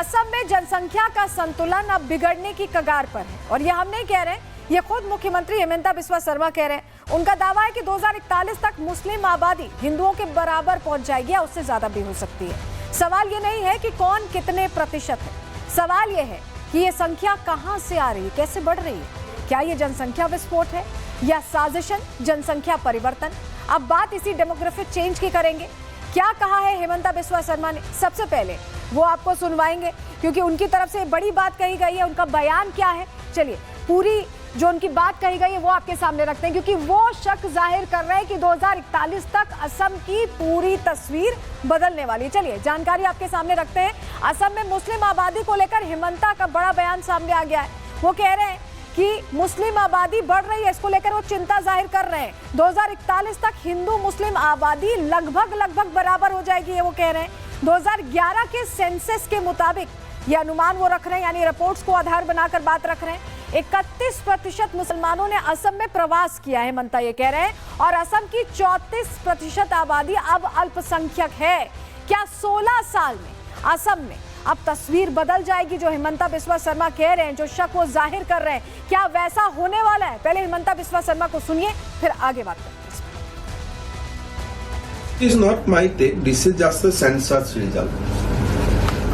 असम में जनसंख्या का संतुलन अब बिगड़ने की कगार पर है और ये हम नहीं कह रहे, ये खुद मुख्यमंत्री हेमंता बिस्वा शर्मा कह रहे हैं। उनका दावा है कि 2041 तक मुस्लिम आबादी हिंदुओं के बराबर पहुंच जाएगी या उससे ज्यादा भी हो सकती है। सवाल ये नहीं है कि कौन कितने प्रतिशत है, सवाल ये है कि ये संख्या कहां से आ रही है, कैसे बढ़ रही है। क्या ये जनसंख्या विस्फोट है या साजिशन जनसंख्या परिवर्तन? अब बात इसी डेमोग्राफिक चेंज की करेंगे। क्या कहा है हेमंता बिस्वा शर्मा ने, सबसे पहले वो आपको सुनवाएंगे क्योंकि उनकी तरफ से बड़ी बात कही गई है। उनका बयान क्या है, चलिए पूरी जो उनकी बात कही गई है वो आपके सामने रखते हैं, क्योंकि वो शक जाहिर कर रहे हैं कि 2041 तक असम की पूरी तस्वीर बदलने वाली है। चलिए जानकारी आपके सामने रखते हैं। असम में मुस्लिम आबादी को लेकर हेमंता का बड़ा बयान सामने आ गया है। वो कह रहे हैं कि मुस्लिम आबादी बढ़ रही है, इसको लेकर वो चिंता जाहिर कर रहे हैं। 2041 तक हिंदू मुस्लिम आबादी लगभग बराबर हो जाएगी, ये वो कह रहे हैं। 2011 के सेंसस के मुताबिक ये अनुमान वो रख रहे हैं, यानी रिपोर्ट्स को आधार बनाकर बात रख रहे हैं। 31% मुसलमानों ने असम में प्रवास किया है, हेमंता ये कह रहे हैं, और असम की 34% आबादी अब अल्पसंख्यक है। क्या 16 साल में असम में अब तस्वीर बदल जाएगी, जो हेमंता बिस्वा शर्मा कह रहे हैं, जो शक वो जाहिर कर रहे हैं, क्या वैसा होने वाला है? पहले हेमंता बिस्वा शर्मा को सुनिए, फिर आगे बात करते हैं। It is not my take, this is just the census result.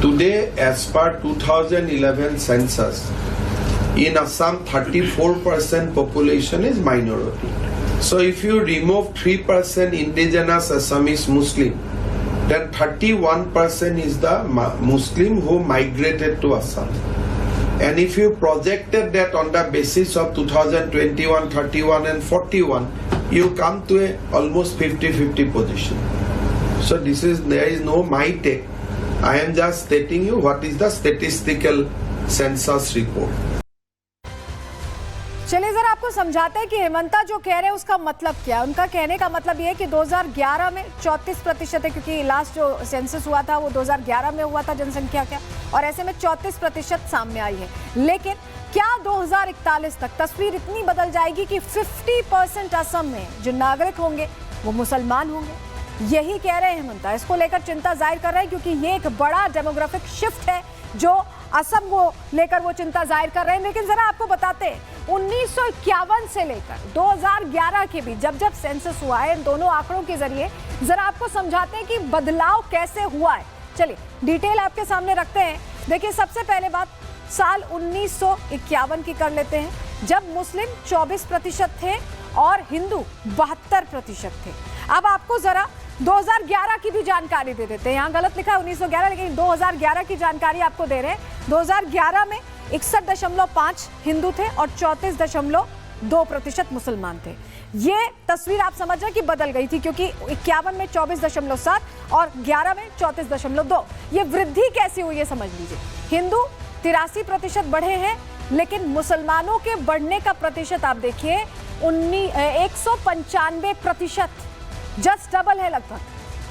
Today, as per 2011 census, in Assam 34% population is minority. So if you remove 3% indigenous Assamese Muslim, then 31% is the Muslim who migrated to Assam. And if you projected that on the basis of 2021, 31 and 41, you come to a almost 50-50 position. So there is no my take. I am just stating you what is the statistical census report. चलिए जरा आपको समझाते हैं कि हेमंता जो कह रहे हैं उसका मतलब क्या है। उनका कहने का मतलब ये है कि 2011 में 34% है, क्योंकि लास्ट जो सेंसस हुआ था वो 2011 में हुआ था जनसंख्या का, और ऐसे में 34% सामने आई है। लेकिन क्या 2041 तक तस्वीर इतनी बदल जाएगी कि 50% असम में जो नागरिक होंगे वो मुसलमान होंगे? यही कह रहे हैं हेमंता। इसको लेकर चिंता जाहिर कर रहे हैं क्योंकि ये एक बड़ा डेमोग्राफिक शिफ्ट है जो असम को लेकर वो चिंता जाहिर कर रहे हैं। लेकिन जरा आपको बताते हैं 1951 से लेकर 2011 के बीच जब जब सेंसस हुआ है, इन दोनों आंकड़ों के जरिए जरा आपको समझाते हैं कि बदलाव कैसे हुआ है। चलिए डिटेल आपके सामने रखते हैं। देखिए सबसे पहले बात साल 1951 की कर लेते हैं, जब मुस्लिम 24% थे और हिंदू 72% थे। अब आपको जरा 2011 की भी जानकारी दे देते हैं। यहाँ गलत लिखा है 1911, लेकिन 2011 की जानकारी आपको दे रहे हैं। 2011 में 61.5 हिंदू थे और 34.2% मुसलमान थे। ये तस्वीर आप समझ रहे हैं कि बदल गई थी, क्योंकि 51 में 24.7 और 11 में 34.2। ये वृद्धि कैसी हुई है समझ लीजिए। हिंदू 83% बढ़े हैं, लेकिन मुसलमानों के बढ़ने का प्रतिशत आप देखिए 195%, जस्ट डबल है, लगभग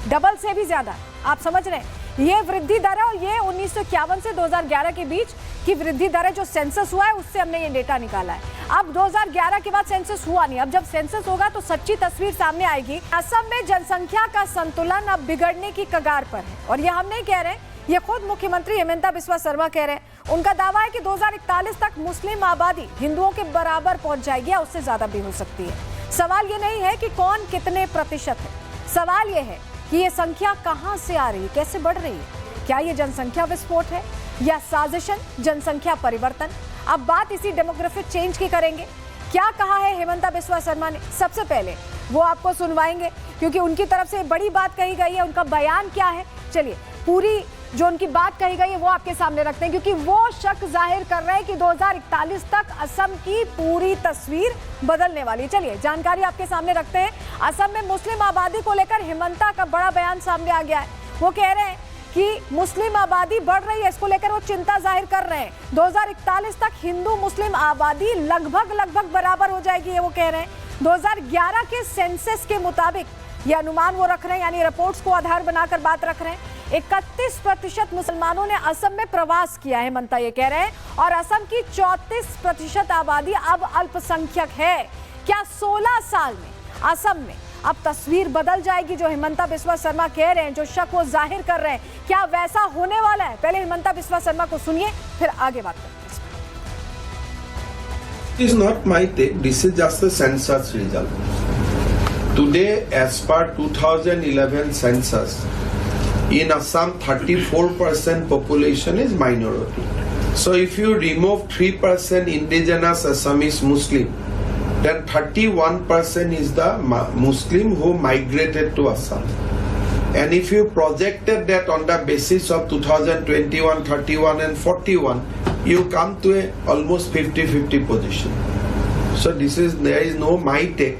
डबल से भी ज्यादा। आप समझ रहे हैं ये वृद्धि दर है, और ये 1951 से 2011 के बीच की वृद्धि दर है। जो सेंसस हुआ है उससे हमने ये डेटा निकाला है। अब 2011 के बाद सेंसस हुआ नहीं, अब जब सेंसस होगा तो सच्ची तस्वीर सामने आएगी। असम में जनसंख्या का संतुलन अब बिगड़ने की कगार पर है और ये हम नहीं कह रहे, ये खुद मुख्यमंत्री हेमंता बिस्वा शर्मा कह रहे हैं। उनका दावा है कि 2041 तक मुस्लिम आबादी हिंदुओं के बराबर पहुंच जाएगी या उससे ज्यादा भी हो सकती है। सवाल ये नहीं है कि कौन कितने प्रतिशत है, सवाल ये है कि ये संख्या कहां से आ रही है, कैसे बढ़ रही है। क्या ये जनसंख्या विस्फोट है या साजिशन जनसंख्या परिवर्तन? अब बात इसी डेमोग्राफिक चेंज की करेंगे। क्या कहा है हेमंता बिस्वा शर्मा ने, सबसे पहले वो आपको सुनवाएंगे क्योंकि उनकी तरफ से बड़ी बात कही गई है। उनका बयान क्या है, चलिए पूरी जो उनकी बात कही गई है वो आपके सामने रखते हैं, क्योंकि वो शक जाहिर कर रहे हैं कि 2041 तक असम की पूरी तस्वीर बदलने वाली है। चलिए जानकारी आपके सामने रखते हैं। असम में मुस्लिम आबादी को लेकर हेमंता का बड़ा बयान सामने आ गया है। वो कह रहे हैं कि मुस्लिम आबादी बढ़ रही है, इसको लेकर वो चिंता जाहिर कर रहे हैं। 2041 तक हिंदू मुस्लिम आबादी लगभग बराबर हो जाएगी, ये वो कह रहे हैं। 2011 के सेंसस के मुताबिक ये अनुमान वो रख रहे हैं, यानी रिपोर्ट्स को आधार बनाकर बात रख रहे हैं। 31% मुसलमानों ने असम में प्रवास किया है, हेमंता ये कह रहे हैं, और असम की 34% आबादी अब अल्पसंख्यक है। क्या 16 साल में असम में अब तस्वीर बदल जाएगी। जो हिमंता बिस्वा शर्मा कह रहे हैं, जो शक वो जाहिर कर रहे हैं, क्या वैसा होने वाला है? पहले हिमंता बिस्वा शर्मा को सुनिए, फिर आगे बात करते हैं। It is not my take. This is just the census result. Today, as per 2011 census, in Assam, 34% population is minority. So if you remove 3% indigenous Assamese Muslim, then 31% is the Muslim who migrated to Assam. And if you projected that on the basis of 2021, 31 and 41, you come to a almost 50-50 position. So there is no my take.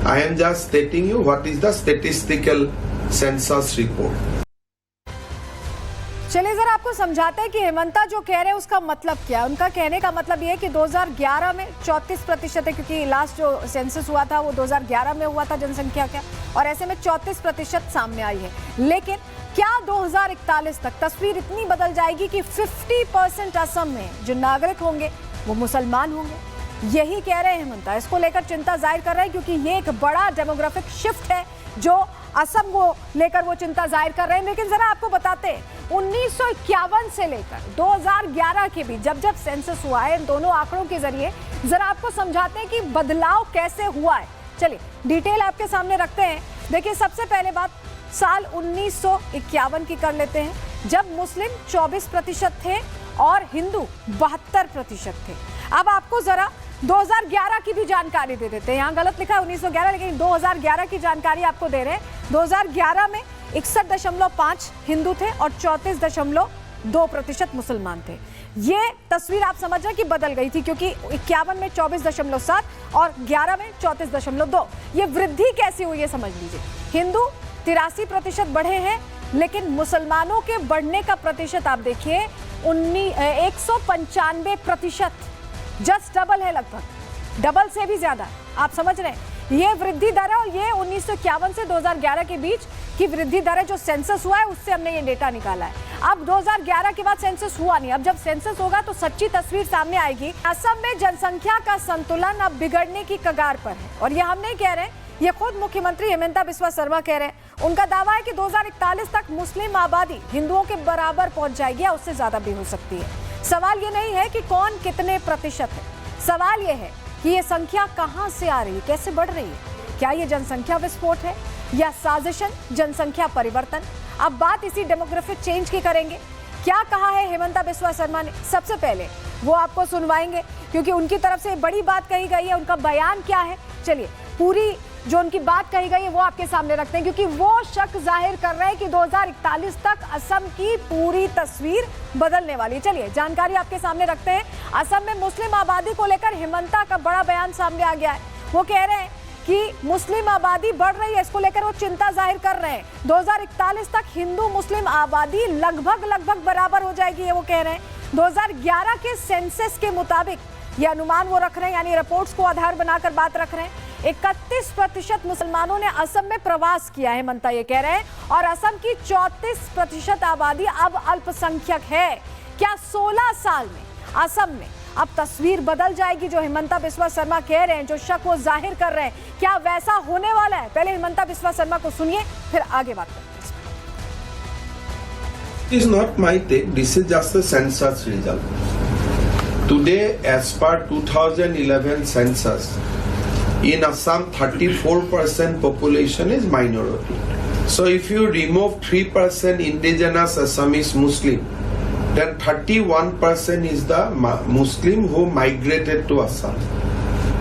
I am just stating you what is the statistical census report. चलिए जरा आपको समझाते हैं कि हिमंता जो कह रहे हैं उसका मतलब क्या है। उनका कहने का मतलब ये है कि 2011 में 34% है, क्योंकि लास्ट जो सेंसस हुआ था वो 2011 में हुआ था जनसंख्या का, और ऐसे में 34% सामने आई है। लेकिन क्या 2041 तक तस्वीर इतनी बदल जाएगी कि 50% असम में जो नागरिक होंगे वो मुसलमान होंगे? यही कह रहे हैं हिमंता। इसको लेकर चिंता जाहिर कर रहे हैं, क्योंकि ये एक बड़ा डेमोग्राफिक शिफ्ट है जो असम को लेकर वो चिंता जाहिर कर रहे हैं। लेकिन जरा आपको बताते हैं, 1951 से लेकर 2011 के बीच जब जब सेंसस हुआ है, इन दोनों आंकड़ों के जरिए जरा आपको समझाते हैं कि बदलाव कैसे हुआ है। चलिए डिटेल आपके सामने रखते हैं। देखिए, सबसे पहले बात साल 1951 की कर लेते हैं, जब मुस्लिम 24% थे और हिंदू 72% थे। अब आपको जरा 2011 की भी जानकारी दे देते हैं। यहाँ गलत लिखा है 1911, लेकिन 2011 की जानकारी आपको दे रहे हैं। 2011 में 61.5 हिंदू थे और 34.2% मुसलमान थे। ये तस्वीर आप समझ रहे हैं कि बदल गई थी, क्योंकि 51 में 24.7 और 11 में 34.2। ये वृद्धि कैसी हुई है समझ लीजिए। हिंदू 83% बढ़े हैं, लेकिन मुसलमानों के बढ़ने का प्रतिशत आप देखिए 195%, जस्ट डबल है, लगभग डबल से भी ज्यादा। आप समझ रहे हैं, ये वृद्धि दर है, और ये 1951 से 2011 के बीच की वृद्धि दर है। जो सेंसस हुआ है उससे हमने ये डेटा निकाला है। अब 2011 के बाद सेंसस हुआ नहीं, अब जब सेंसस होगा तो सच्ची तस्वीर सामने आएगी। असम में जनसंख्या का संतुलन अब बिगड़ने की कगार पर है, और ये हम नहीं कह रहे, ये खुद मुख्यमंत्री हिमंता बिस्वा शर्मा कह रहे हैं। उनका दावा है कि 2041 तक मुस्लिम आबादी हिंदुओं के बराबर पहुंच जाएगी, या उससे ज्यादा भी हो सकती है। सवाल ये नहीं है कि कौन कितने प्रतिशत है, सवाल ये है कि ये संख्या कहां से आ रही है, कैसे बढ़ रही है। क्या ये जनसंख्या विस्फोट है या साजिशन जनसंख्या परिवर्तन? अब बात इसी डेमोग्राफिक चेंज की करेंगे। क्या कहा है हिमंता बिस्वा शर्मा ने, सबसे पहले वो आपको सुनवाएंगे, क्योंकि उनकी तरफ से बड़ी बात कही गई है। उनका बयान क्या है, चलिए पूरी जो उनकी बात कही गई है वो आपके सामने रखते हैं, क्योंकि वो शक जाहिर कर रहे हैं कि 2041 तक असम की पूरी तस्वीर बदलने वाली है। चलिए जानकारी आपके सामने रखते हैं। असम में मुस्लिम आबादी को लेकर हिमंता का बड़ा बयान सामने आ गया है। वो कह रहे हैं कि मुस्लिम आबादी बढ़ रही है, इसको लेकर वो चिंता जाहिर कर रहे हैं। 2041 तक हिंदू मुस्लिम आबादी लगभग बराबर हो जाएगी, ये वो कह रहे हैं। 2011 के सेंसस के मुताबिक ये अनुमान वो रख रहे हैं, यानी रिपोर्ट्स को आधार बनाकर बात रख रहे हैं। 31% मुसलमानों ने असम में प्रवास किया है, हिमंता ये कह रहे हैं, और असम की 34% आबादी अब अल्पसंख्यक है। क्या 16 साल में असम में अब तस्वीर बदल जाएगी? जो हिमंता बिस्वा शर्मा कह रहे हैं, जो शक वो जाहिर कर रहे हैं, क्या वैसा होने वाला है? पहले हिमंता बिस्वा शर्मा को सुनिए, फिर आगे बात करते हैं। It is not my take. This is just the census result. Today, as per 2011 census, in Assam, 34% population is minority. So if you remove 3% indigenous Assamese Muslim, then 31% is the Muslim who migrated to Assam.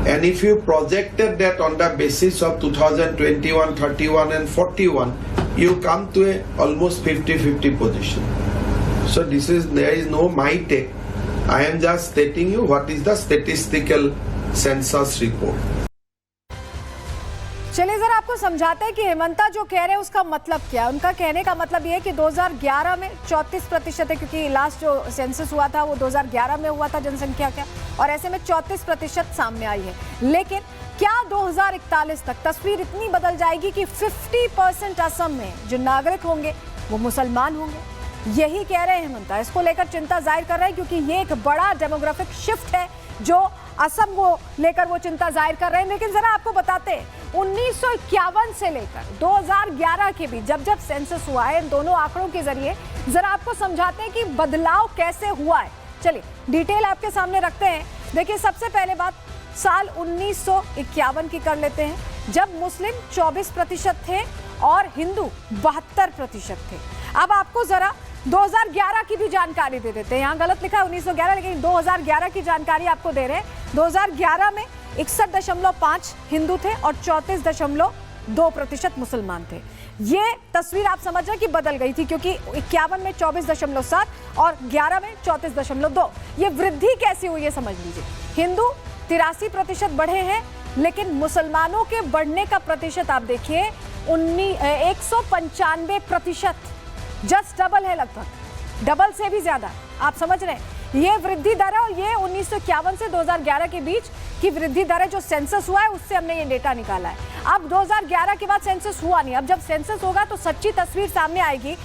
And if you projected that on the basis of 2021, 31 and 41, you come to a almost 50-50 position. So there is no my take. I am just stating you what is the statistical census report. चलिए जरा आपको समझाते हैं कि हिमंता जो कह रहे हैं उसका मतलब क्या है। उनका कहने का मतलब ये है कि 2011 में 34% है, क्योंकि लास्ट जो सेंसस हुआ था वो 2011 में हुआ था जनसंख्या का, और ऐसे में 34% सामने आई है। लेकिन क्या 2041 तक तस्वीर इतनी बदल जाएगी कि 50% असम में जो नागरिक होंगे वो मुसलमान होंगे? यही कह रहे हैं हेमंता, इसको लेकर चिंता जाहिर कर रहे हैं क्योंकि ये एक बड़ा डेमोग्राफिक शिफ्ट है जो असम को लेकर वो चिंता जाहिर कर रहे हैं। लेकिन जरा आपको बताते हैं 1951 से लेकर 2011 के बीच जब जब सेंसस हुआ है, इन दोनों आंकड़ों के जरिए जरा आपको समझाते हैं कि बदलाव कैसे हुआ है। चलिए डिटेल आपके सामने रखते हैं। देखिए सबसे पहले बात साल 1951 की कर लेते हैं, जब मुस्लिम 24% थे और हिंदू 72% थे। अब आपको जरा 2011 की भी जानकारी दे देते हैं। यहाँ गलत लिखा है 1911, लेकिन 2011 की जानकारी आपको दे रहे हैं। 2011 में 61.5 हिंदू थे और 34.2% मुसलमान थे। ये तस्वीर आप समझ रहे हैं कि बदल गई थी क्योंकि 51 में 24.7 और 11 में 34.2। ये वृद्धि कैसी हुई है समझ लीजिए। हिंदू 83% बढ़े हैं, लेकिन मुसलमानों के बढ़ने का प्रतिशत आप देखिए 195%, जस्ट डबल है, लगभग डबल से भी ज्यादा। आप समझ रहे हैं ये वृद्धि दर है और ये 1951 से 2011 के बीच की वृद्धि दर है। जो सेंसस हुआ है उससे हमने ये डेटा निकाला है। अब 2011 के बाद सेंसस हुआ नहीं, अब जब सेंसस होगा तो सच्ची तस्वीर सामने आएगी